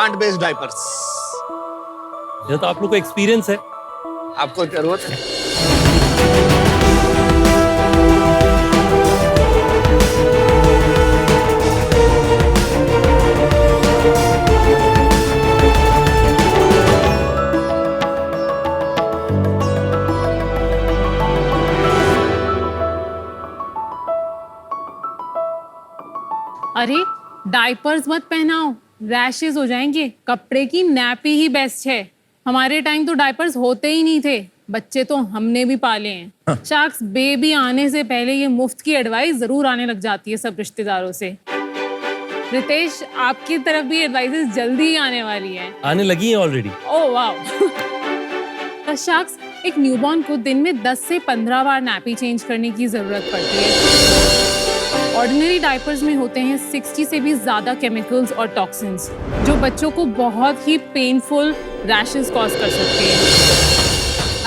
Plant based diapers. ये तो आप लोग को एक्सपीरियंस है। आपको जरूरत है? अरे डायपर्स मत पहनाओ, रैशेस हो जाएंगे। कपड़े की नैपी ही बेस्ट है। हमारे टाइम तो डायपर्स होते ही नहीं थे, बच्चे तो हमने भी पाले हैं। शार्क्स, बेबी आने से पहले ये मुफ्त की एडवाइस जरूर आने लग जाती है सब रिश्तेदारों से। रितेश, आपकी तरफ भी एडवाइसेस जल्दी ही आने वाली हैं। आने लगी है ऑलरेडी। ओह वाह। शार्क्स, एक न्यूबॉर्न को दिन में 10 से 15 बार नैपी चेंज करने की जरूरत पड़ती है। ऑर्डिनरी डायपर्स में होते हैं 60 से भी ज़्यादा केमिकल्स और टॉक्सिन्स जो बच्चों को बहुत ही पेनफुल रैशेस कॉज कर सकते हैं।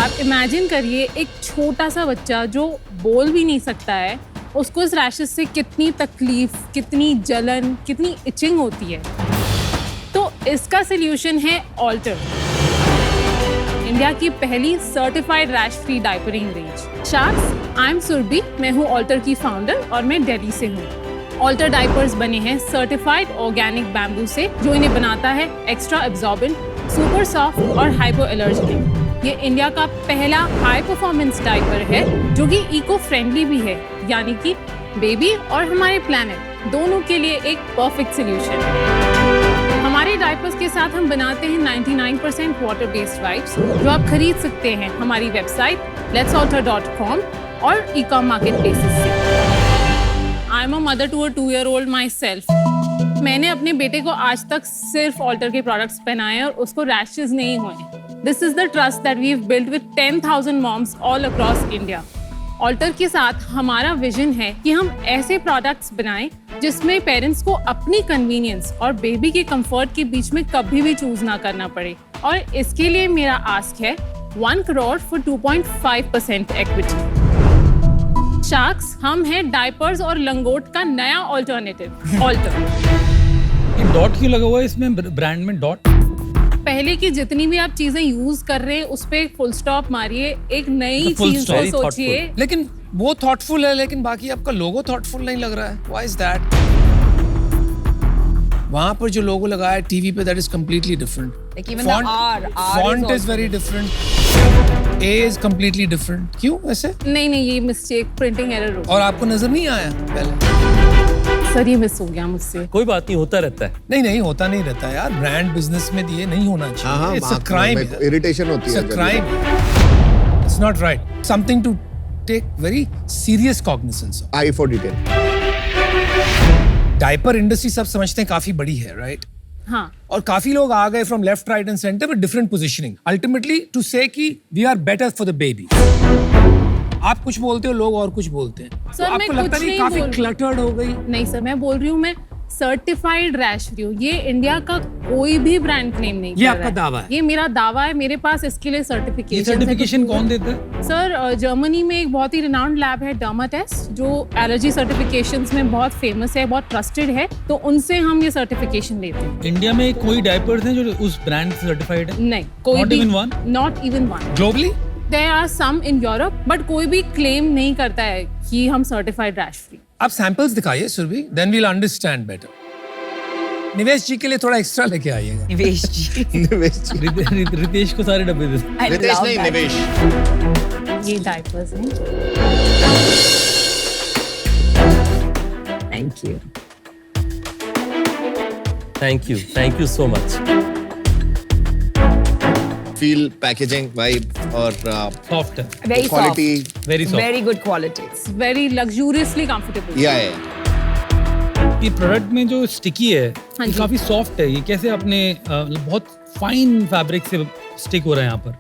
आप इमेजिन करिए, एक छोटा सा बच्चा जो बोल भी नहीं सकता है, उसको इस रैशेस से कितनी तकलीफ, कितनी जलन, कितनी इचिंग होती है। तो इसका सल्यूशन है ऑल्टर, इंडिया की पहली certified rash free diapering range. Sharks, I am Surabhi, मैं हूँ ऑल्टर की फाउंडर और मैं दिल्ली से हूँ। ऑल्टर डायपर्स बने हैं सर्टिफाइड ऑर्गेनिक बैम्बू से, जो इन्हें बनाता है एक्स्ट्रा एब्जॉर्बेंट, सुपर सॉफ्ट और हाइपो एलर्जेनिक। ये इंडिया का पहला हाई परफॉर्मेंस डायपर है जो कि इको फ्रेंडली भी है, यानी कि बेबी और हमारे प्लैनेट दोनों के लिए एक परफेक्ट सोल्यूशन। हमारे डायपर्स के साथ हम बनाते हैं 99% वाटर बेस्ड वाइप्स, जो आप खरीद सकते हैं हमारी वेबसाइट letsalter.com और ई-कॉम मार्केट प्लेसेस से। I am a mother to a 2-year-old myself. मैंने अपने बेटे को आज तक सिर्फ ऑल्टर के प्रोडक्ट्स पहनाए और उसको रैशेस नहीं हुए। This is the trust that we have built with 10,000 moms all across India. Alter के साथ हमारा विजन है कि हम ऐसे प्रोडक्ट्स बनाएं जिसमें पेरेंट्स को अपनी कन्वीनियंस और बेबी के कंफर्ट के बीच में कभी भी चूज ना करना पड़े। और इसके लिए मेरा आस्क है 1 crore for 2.5% इक्विटी। शार्क्स, हम हैं डायपर्स और लंगोट का नया ऑल्टरनेटिव, ऑल्टर। ये डॉट क्यों लगा हुआ है इसमें, ब्रांड में डॉट? पहले की जितनी भी आप चीजें यूज कर रहे हैं उस पे फुल स्टॉप मारिए, एक नई चीज को सोचिए। लेकिन वो थॉटफुल है, लेकिन बाकी आपका लोगो थॉटफुल नहीं लग रहा है। Why is that? वहां पर जो लोगो लगा है टीवी पे, that is completely different. Like even the R font is is very different, A is completely different. क्यों ऐसे? नहीं, ये मिस्टेक, प्रिंटिंग एरर हो। और आपको नजर नहीं आया पहले? सर, ये मिस हो गया मुझसे। कोई बात नहीं, होता रहता है। नहीं होता नहीं रहता यार। ब्रांड बिजनेस में ये नहीं होना चाहिए। इट्स अ क्राइम, इरिटेशन होती है। It's a crime, it's not right. Something to take very serious cognizance. Eye for detail. Diaper industry सब समझते हैं काफी बड़ी है, राइट? हाँ, और काफी लोग आ गए from left, right and centre with different positioning, ultimately to say कि we are better for the baby. आप कुछ बोलते हो, लोग और कुछ बोलते हैं। सर, तो मैं आपको लगता कुछ नहीं नहीं काफी बोल रही। क्लटर्ड हो गई? नहीं सर, मैं बोल रही हूँ मैं सर्टिफाइड रैश फ्री हूँ। ये इंडिया का कोई भी ब्रांड क्लेम नहीं कर ये रहा आपका दावा है? ये मेरा दावा है। मेरे पास इसके लिए ये सर्टिफिकेशन सर्टिफिकेशन कौन देता है? सर, जर्मनी में एक बहुत ही रिनाउंड लैब है, डर्माटेस्ट, जो एलर्जी सर्टिफिकेशंस में बहुत फेमस है, बहुत ट्रस्टेड है। तो उनसे हम ये सर्टिफिकेशन लेते हैं। इंडिया में कोई डायपर्स हैं जो उस ब्रांड से सर्टिफाइड है? नहीं, कोई Not भी even one? Not even one. Globally there are some in Europe, but कोई भी क्लेम नहीं करता है कि हम सर्टिफाइड रैश फ्री। आप सैंपल्स दिखाइए Surabhi, then we'll understand better. Nivesh ji के लिए थोड़ा एक्स्ट्रा लेके आइएगा। निवेश जी। निवेश जी। रितेश को सारे डब्बे दे। I रितेश love नहीं, that. निवेश। ये डायपर्स हैं। Thank you. Thank you so much. Feel, packaging, vibe और सॉफ्ट है, Very quality. soft. Very soft. Very good qualities. Very लग्जूरियसली comfortable. या ये प्रोडक्ट में जो स्टिकी है हाँ ये जी। काफी सॉफ्ट है। ये कैसे अपने बहुत फाइन फैब्रिक से स्टिक हो रहा है यहाँ पर?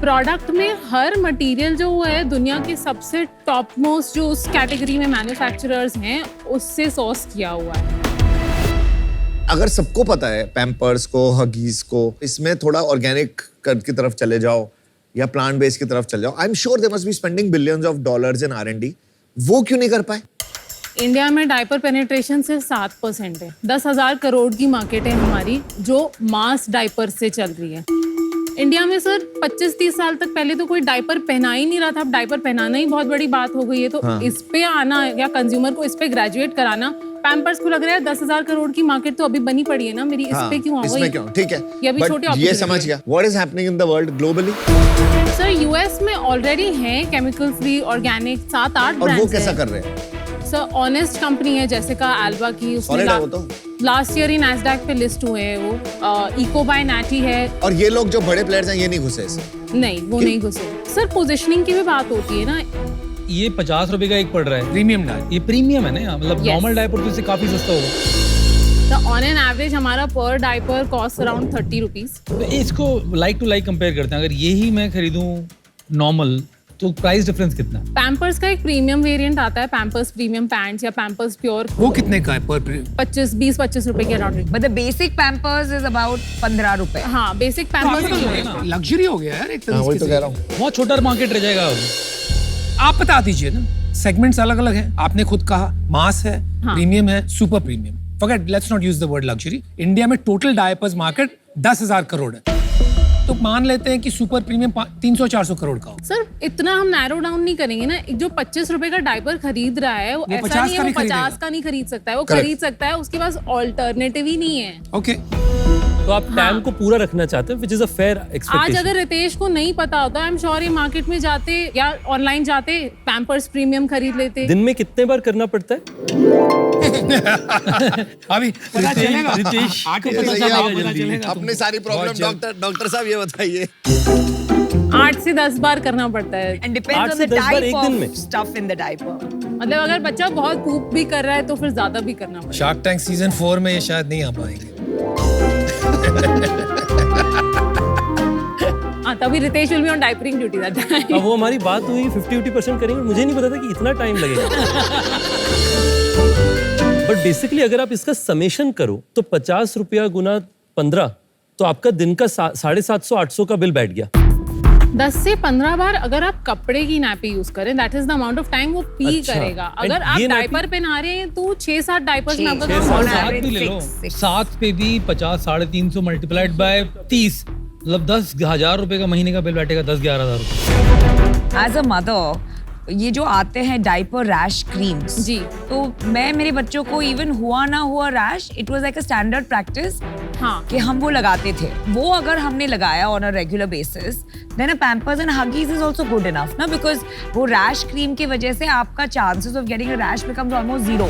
प्रोडक्ट में हर मटेरियल जो है दुनिया के सबसे टॉप मोस्ट जो उस कैटेगरी में मैन्युफैक्चरर्स हैं उससे सोर्स किया हुआ है। अगर सबको पता है पैम्पर्स को, हगीज को, इसमें थोड़ा ऑर्गेनिक की तरफ चले जाओ या प्लांट बेस्ड की तरफ चले जाओ, I am sure they must be spending billions of dollars in R&D। वो क्यों नहीं कर पाए? इंडिया में डायपर पेनिट्रेशन सिर्फ 7% है। 10,000 करोड़ की मार्केट है हमारी जो मास डायपर से चल रही है। इंडिया में सर 25-30 साल तक पहले तो कोई डायपर पहना ही नहीं रहा था। अब डायपर पहनाना ही बहुत बड़ी बात हो गई है। तो इस पे आना या कंज्यूमर को इस पे ग्रेजुएट कराना, पैम्पर्स को लग रहा है 10,000 करोड़ की मार्केट तो अभी बनी पड़ी है ना मेरी, इस पे क्यों इसमें क्यों? ठीक है, ये अभी But छोटे ये opportunity समझ गया what is happening in the world globally. Sir US में ऑलरेडी है केमिकल फ्री ऑर्गेनिक 7-8 और ब्रांड्स वो कैसा कर रहे हैं? सर ऑनेस्ट कंपनी है जैसिका एल्बा की, Solid है वो तो। लास्ट ईयर ही नैस्डैक पे लिस्ट हुए हैं वो। इको बाय नैटी है। और ये लोग जो बड़े प्लेयर्स हैं ये नहीं घुसे इसमें? नहीं वो नहीं घुसे सर। पोजीशनिंग की भी बात होती है ना। ये 50 रुपए का एक पड़ रहा है, प्रीमियम डाल। ये प्रीमियम है ना यार, मतलब Yes. नॉर्मल डायपर तो इससे काफी सस्ता होगा। तो ऑन एन एवरेज हमारा पर डायपर कॉस्ट अराउंड 30 रुपीज। तो इसको लाइक टू लाइक कंपेयर करते हैं, अगर यही मैं खरीदूं नॉर्मल तो प्राइस डिफरेंस कितना है? पैम्पर्स का एक प्रीमियम वेरिएंट आता है, पैम्पर्स प्रीमियम पैंट्स या पैम्पर्स प्योर, वो कितने का है पर 20-25 रुपए के around. But the basic Pampers is about 15 रुपए. हाँ बेसिक पैम्पर्स लग्जरी हो गया यार एक हाँ वही तरीके तो से। कह रहा हूँ। बहुत छोटा मार्केट रह जाएगा। आप बता दीजिए ना, सेगमेंट्स अलग अलग हैं। आपने खुद कहा मास है, हाँ। प्रीमियम है, super premium. Forget, let's not use the word luxury. India में टोटल डायपर्स मार्केट 10,000 करोड़ है, तो मान लेते हैं कि सुपर प्रीमियम 300-400 करोड़ का हो। सर इतना हम नैरो डाउन नहीं करेंगे ना। जो 25 रुपए का डायपर खरीद रहा है वो ऐसा 50 नहीं है का वो नहीं 50 खरीदेगा। का नहीं खरीद सकता है, वो Correct. खरीद सकता है, उसके पास ऑल्टरनेटिव ही नहीं है। ओके, तो आप टैम को पूरा रखना चाहते हैं, विच इज अ फेयर आज एक्सपेक्टेशन। अगर रितेश को नहीं पता होता, आई एम श्योर ये मार्केट में जाते या ऑनलाइन जाते पैम्पर्स प्रीमियम खरीद लेते। दिन में कितने बार करना पड़ता है? अभी पता चलेगा। रितेश को आके पता पता चलेगा चलेगा, जल्दी। चलेगा अपनी तुमको। सारी प्रॉब्लम बहुत जल्द। डॉक्टर साहब ये बताइए। 8 से 10 बार करना पड़ता है। And depends 8 on से the 10 बार type एक दिन में? of stuff in the diaper. मतलब अगर बच्चा बहुत पूप भी कर रहा है तो फिर ज्यादा भी करना पड़ेगा। शार्क टैंक सीजन 4 में ये शायद नहीं आ पाएंगे। हाँ तभी Ritesh will be on diapering duty that time. अब वो हमारी बात हुई 50-80% करेंगे, मुझे नहीं पता था कि इतना टाइम लगेगा। बट बेसिकली अगर आप इसका समेशन करो तो 50 रुपया गुना 15 तो आपका दिन का 750-800 का बिल बैठ गया। 10 से 15 बार अगर आप कपड़े की नैपी यूज करें, that is the amount of time वो पी अच्छा। करेगा। And अगर आप ये डायपर पहना रहे हैं तो 6-7 डायपर्स में आपका छह, काम छह, हो सात, रहा है। सात भी ले लो, 7 पे भी 50 350 मल्टीप्लाइड बाय 30, मतलब 10,000 रुपए का महीने का बिल बैठेगा, 10-11,000 रुपए। As a mother, ये जो आते हैं डायपर रैश क्रीम्स जी। तो मैं मेरे बच्चों को इवन हुआ ना हुआ rash, it was like a standard practice हाँ कि हम वो लगाते थे। वो अगर हमने लगाया on a regular basis, then a Pampers and Huggies is also good enough ना, बिकॉज वो रैश क्रीम की वजह से आपका chances of getting a rash becomes almost 0।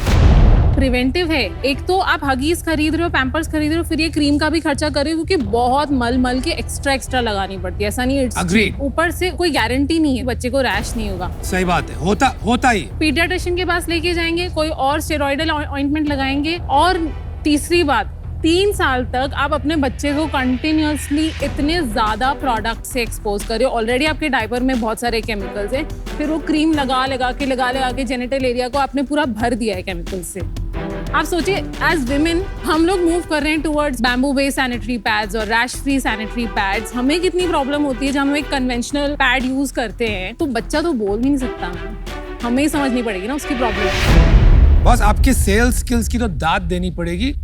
Preventive है। एक तो आप हगीज खरीद रहे हो, पैम्पर्स खरीद रहे हो, फिर ये क्रीम का भी खर्चा कर रहे हो क्योंकि बहुत मल के एक्स्ट्रा लगानी पड़ती है। ऐसा नहीं है Agreed. ऊपर से कोई गारंटी नहीं है बच्चे को रैश नहीं होगा। सही बात है, होता ही। पीडियाट्रिशियन के पास लेके जाएंगे, कोई और स्टेरॉइडल ऑइंटमेंट लगाएंगे। और तीसरी बात, 3 साल तक आप अपने बच्चे को कंटिन्यूअसली इतने ज्यादा प्रोडक्ट से एक्सपोज कर रहे हो। ऑलरेडी आपके डायपर में बहुत सारे केमिकल्स हैं, फिर वो क्रीम लगा के जेनिटल एरिया को आपने पूरा भर दिया है केमिकल से। आप सोचिए एज विमेन हम लोग मूव कर रहे हैं towards bamboo based sanitary pads और रैश फ्री सैनिटरी पैड्स। हमें कितनी प्रॉब्लम होती है जब हम एक कन्वेंशनल पैड यूज करते हैं, तो बच्चा तो बोल भी नहीं सकता, हमें ही समझनी पड़ेगी ना उसकी प्रॉब्लम। बस आपके सेल्स स्किल्स की तो दाद देनी पड़ेगी।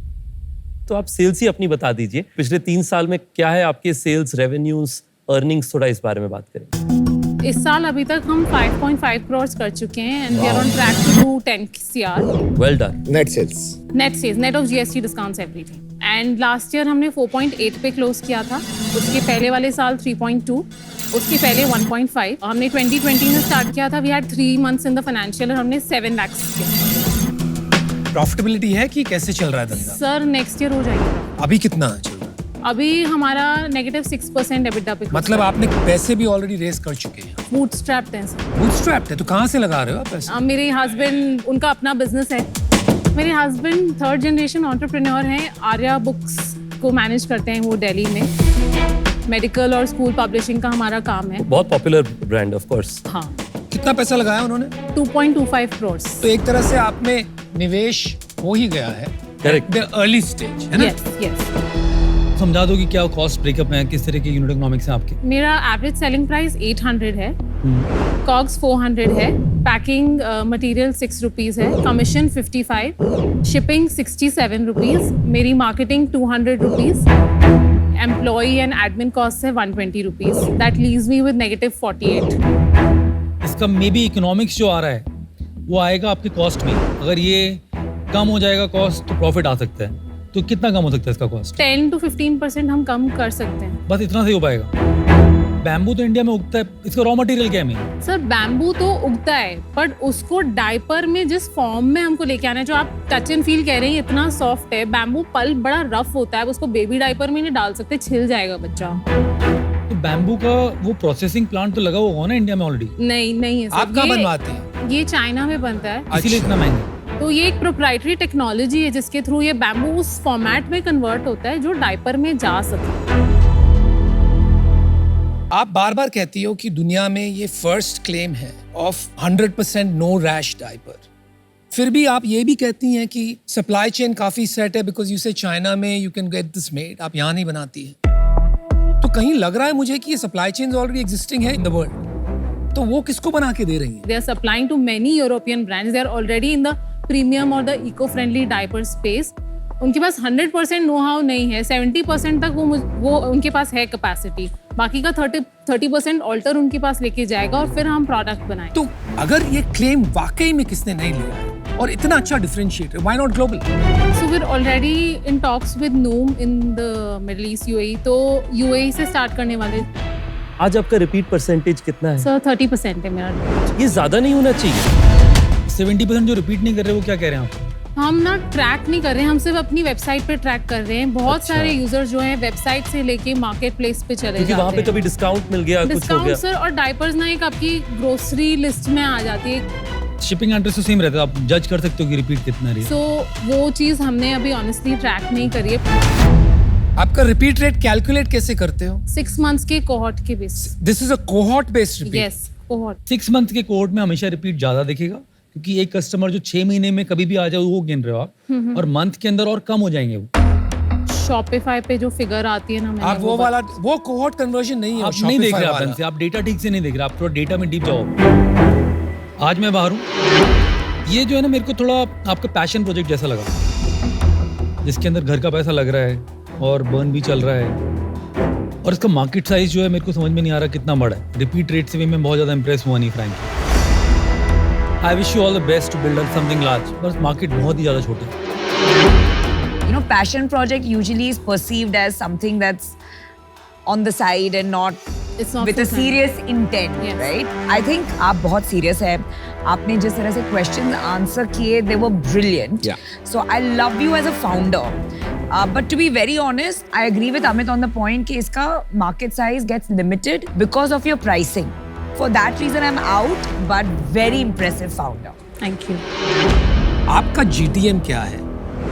तो आप सेल्स ही अपनी बता दीजिए, पिछले 3 साल में क्या है आपके सेल्स, रेवेन्यूज, अर्निंग्स, थोड़ा इस बारे में बात करें। इस साल अभी तक हम 5.5 करोड़ कर चुके हैं and we are on track to do 10 CR well done. Net sales. Net sales, net of GST discounts everything. And last year हमने 4.8 पे क्लोज किया था, उसके पहले वाले साल 3.2, उसके पहले 1.5। हमने 2020 में स्टार्ट किया था, we had 3 months in the financial और हमने 7 lakhs किया। प्रॉफिटेबिलिटी है कि कैसे चल रहा है धंधा? सर नेक्स्ट ईयर हो जाएगा। अभी कितना चल रहा है? अभी हमारा -6% EBITDA पे मतलब आपने पैसे भी ऑलरेडी रेस कर चुके हैं। बूटस्ट्रैप्ड हैं सर। बूटस्ट्रैप्ड है तो कहाँ से लगा रहे हो आप पैसे? मेरे हस्बैंड, उनका अपना बिजनेस है। मेरे हस्बैंड 3rd जनरेशन एंटरप्रेन्योर हैं, आर्या बुक्स को मैनेज करते हैं वो दिल्ली में। मेडिकल और स्कूल पब्लिशिंग का हमारा काम है। बहुत पॉपुलर ब्रांड ऑफ कोर्स। हाँ कितना पैसा लगाया उन्होंने? 2.25 करोड़। तो एक तरह से आप में निवेश हो ही गया है। Correct. द अर्ली स्टेज है ना? यस। समझा दो कि क्या कॉस्ट ब्रेकअप है, किस तरह के यूनिट इकोनॉमिक्स हैं आपके? मेरा एवरेज सेलिंग प्राइस 800 है कॉग्स 400 है, पैकिंग मटेरियल 6 रुपीज़ है, कमीशन 55, शिपिंग 67 रुपीज़, मेरी marketing 200 rupees, employee and admin cost है 120 rupees, that leaves me with -48। इसका मे बी इकोनॉमिक्स जो आ रहा है वो आएगा आपके कॉस्ट में। अगर ये कम हो जाएगा कॉस्ट तो प्रॉफिट आ सकता है। तो कितना कम हो सकता है इसका कॉस्ट? 10 to 15% हम कम कर सकते हैं। बस इतना सही हो पाएगा। बैम्बू तो इंडिया में उगता है, इसका रॉ मटेरियल क्या है मेन? सर बैम्बू तो उगता है, बट उसको डायपर में जिस फॉर्म में हमको लेके आना है, जो आप टच एंड फील कह रहे हैं इतना सॉफ्ट है, बैम्बू पल्प बड़ा रफ होता है, उसको बेबी डायपर में नहीं डाल सकते, छिल जाएगा बच्चा। तो बैम्बू का वो प्रोसेसिंग प्लांट तो लगा हुआ होगा ना इंडिया में ऑलरेडी? नहीं है सर। आप कहाँ बनवाते हैं? ये चाइना में बनता है, इसीलिए इतना महंगा। तो ये एक प्रोप्राइटरी टेक्नोलॉजी है जिसके थ्रू ये बैम्बू उस फॉर्मेट में कन्वर्ट होता है जो डायपर में जा सके। आप बार बार कहती हो कि दुनिया में ये फर्स्ट क्लेम है ऑफ 100% नो रैश डायपर, फिर भी आप ये भी कहती हैं कि सप्लाई चेन काफी सेट है बिकॉज यू से चाइना में you can get this made, आप यहाँ नहीं बनाती है। तो कहीं लग रहा है मुझे कि ये सप्लाई चेन ऑलरेडी एग्जिस्टिंग है इन द वर्ल्ड, तो वो किसको बना के दे रही है? They are supplying to many European brands. They are already in the premium or the eco-friendly diaper space. उनके पास 100% नो हाउ नहीं है, 70% तक वो उनके पास है कैपेसिटी, बाकी का 30% ऑल्टर उनके पास लेके जाएगा और फिर हम प्रोडक्ट बनाएंगे। तो अगर ये क्लेम वाकई में किसने नहीं लिया और इतना अच्छा differentiator, why not global? So we're already in talks with Noom in the Middle East UAE, तो UAE से स्टार्ट करने वाले। आज आपका रिपीट परसेंटेज कितना है? सर 30% है मेरा। ये ज्यादा नहीं होना चाहिए। 70% जो रिपीट नहीं कर रहे वो क्या कह रहे हैं आप? हम ना ट्रैक नहीं कर रहे हैं, हम सिर्फ अपनी वेबसाइट पे ट्रैक कर रहे हैं। बहुत सारे यूजर जो हैं वेबसाइट से लेके मार्केट प्लेस पे चले क्योंकि जाते वहाँ पे हैं। कभी डिस्काउंट मिल गया, कुछ हो डिस्काउंट गया। सर, और डायपर्स ना एक आपकी ग्रोसरी लिस्ट में आ जाती है, शिपिंग एड्रेस तो सेम रहता है, आप जज कर सकते हो कि रिपीट कितना रही है। सो वो चीज़ हमने अभी ऑनेस्टली ट्रैक नहीं करी है। आपका रिपीट रेट कैलकुलेट कैसे करते हो? 6 months के कोहॉर्ट के base. This is a cohort based repeat. Yes, cohort. 6 month के कोड में हमेशा रिपीट ज्यादा दिखेगा, क्योंकि एक कस्टमर जो 6 महीने में कभी भी आ जाए वो गिन रहे हो आप, और मंथ के अंदर और कम हो जाएंगे वो। शॉपिफाई पे जो फिगर आती है ना, मैंने आप वो वाला वो कोहॉर्ट कन्वर्जन नहीं है, आप वो नहीं देख रहे Shopify आप वाला। से, आप डेटा ठीक से नहीं देख रहे, आप थोड़ा डेटा में डीप जाओ। आज मैं बाहर हूँ, ये जो है ना मेरे को थोड़ा आपका पैशन प्रोजेक्ट जैसा लगा, जिसके अंदर घर का पैसा लग रहा है और बर्न भी चल रहा है, और इसका मार्केट साइज जो है मेरे को समझ में नहीं आ रहा कितना बड़ा है। रिपीट रेट से भी मैं बहुत ज्यादा इंप्रेस हुआ नहीं frankly. I wish you all the best to build up something large, बस मार्केट बहुत ही ज्यादा छोटा है। You know, passion project usually is perceived as something that's on the side and not It's not with a full-time. serious intent, Yes. right? I think आप बहुत serious हैं। आपने जिस तरह से questions answer किए, they were brilliant. Yeah. So I love you as a founder. But to be very honest, I agree with Amit on the point कि इसका market size gets limited because of your pricing. For that reason, I'm out, but very impressive founder. Thank you. आपका GTM क्या है?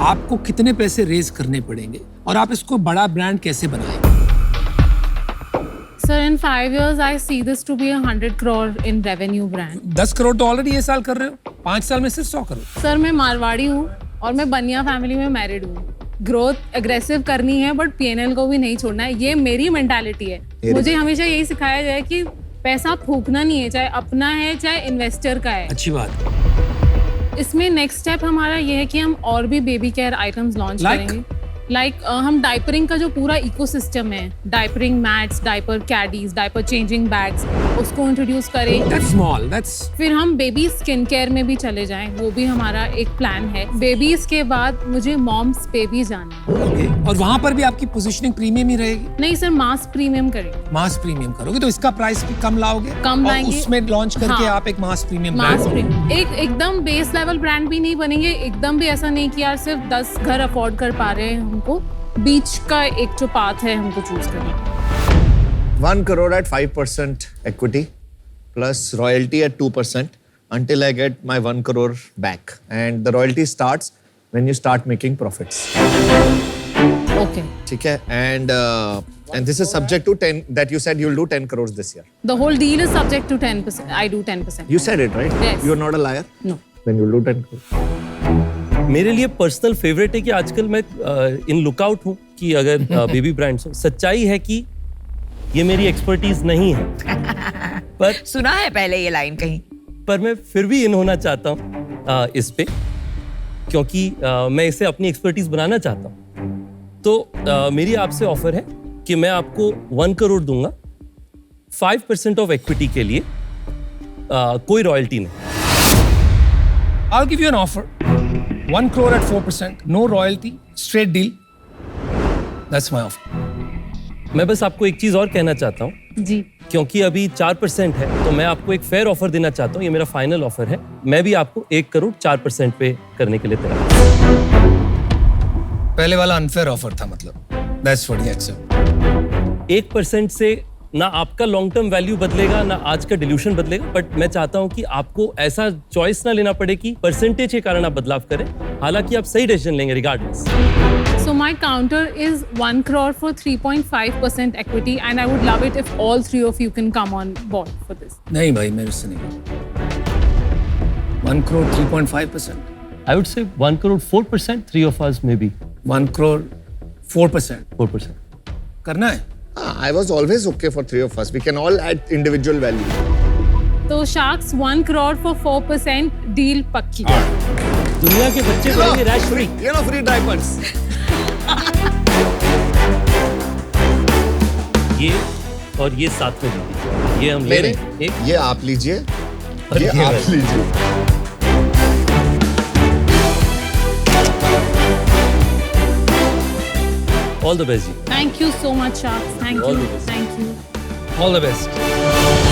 आपको कितने पैसे raise करने पड़ेंगे और आप इसको बड़ा ब्रांड कैसे बनाएंगे? Sir in 5 years I see this to be a 100 crore in revenue brand. 10 crore तो ऑलरेडी ये साल कर रहे हो, 5 साल में सिर्फ 100 करोड़। सर मैं मारवाड़ी हूँ और मैं बनिया फैमिली में मैरिड हूँ। ग्रोथ एग्रेसिव करनी है बट PNL को भी नहीं छोड़ना है, ये मेरी मेंटालिटी है। मुझे हमेशा यही सिखाया जाए कि पैसा फूकना नहीं है, चाहे अपना है चाहे इन्वेस्टर का है। अच्छी बात। इसमें नेक्स्ट स्टेप हमारा ये है कि हम और भी baby care items launch Like? करेंगे। हम डायपरिंग का जो पूरा इकोसिस्टम है, diapering mats, diaper caddies, diaper changing bags, उसको इंट्रोड्यूस करें। That's small, that's फिर हम बेबी स्किन केयर में भी चले जाएं, वो भी हमारा एक प्लान है। बेबीज के बाद मुझे मॉम्स पे भी जाना है। okay. और वहां पर भी आपकी पोजीशनिंग प्रीमियम ही रहेगी? नहीं सर, मास प्रीमियम करेंगे। मास प्रीमियम करोगे तो इसका प्राइस भी कम लाओगे? कम और लाएंगे। उसमें लॉन्च करके हाँ। आप एक मास प्रीमियम मास ब्रांड। प्रीमियम एकदम बेस लेवल ब्रांड भी नहीं बनेंगे, एकदम भी ऐसा नहीं कि यार सिर्फ 10 घर अफोर्ड कर पा रहे हैं, हमको बीच का एक जो पाथ है हमको चूज करना। 1 crore at 5% equity plus royalty at 2% until I get my 1 crore back. And the royalty starts when you start making profits. Okay, ठीक है? And this is subject to 10 that you said you'll do 10 crores this year. The whole deal is subject to 10%। I do 10%। You said it, right? Yes. You're not a liar? No, Then you'll do 10 crores. मेरे लिए personal favourite है कि आजकल मैं इन lookout हूँ कि अगर baby brands हो, सच्चाई है कि ये मेरी एक्सपर्टीज नहीं है। पर सुना है पहले ये लाइन कहीं? पर मैं फिर भी इन होना चाहता हूँ इस पे, क्योंकि मैं इसे अपनी एक्सपर्टीज बनाना चाहता हूँ। तो मेरी आपसे ऑफर है कि मैं आपको 1 करोड़ दूंगा 5% ऑफ इक्विटी के लिए, कोई रॉयल्टी नहीं। I'll give you an offer. 1 crore at 4%, no royalty, straight deal. That's my offer. मैं बस आपको एक चीज और कहना चाहता हूँ, जी क्योंकि अभी 4% है, तो मैं आपको एक फेयर ऑफर देना चाहता हूँ। ये मेरा फाइनल ऑफर है। मैं भी आपको 1 करोड़ 4% पे करने के लिए तैयार हूँ। पहले वाला अनफेयर ऑफर था मतलब. That's what he accept. 1% से ना आपका लॉन्ग टर्म वैल्यू बदलेगा, ना आज का डिल्यूशन बदलेगा, बट मैं चाहता हूं कि आपको ऐसा चॉइस ना लेना पड़े कि परसेंटेज के कारण आप बदलाव करें, हालांकि आप सही डिसीजन लेंगे regardless. So my counter is 1 crore for 3.5% equity, and I would love it if all three of you can come on board for this. नहीं भाई, मेरे से नहीं. 1 crore 3.5%. I would say 1 crore 4%, 3 of us maybe 1 crore 4%. 4%. करना है. I was always okay for 3 of us. We can all add individual value. So Sharks 1 crore for 4% deal पक्की. दुनिया के बच्चे बनेंगे rash free. You know, free diapers. ये और ये साथ में दीजिए। ये हम ले रहे हैं एक, ये आप लीजिए, और ये ये आप वाला। लीजिए। ऑल द बेस्ट जी। Thank you so much, Sharks. Thank All you. the best. Thank you. All the best.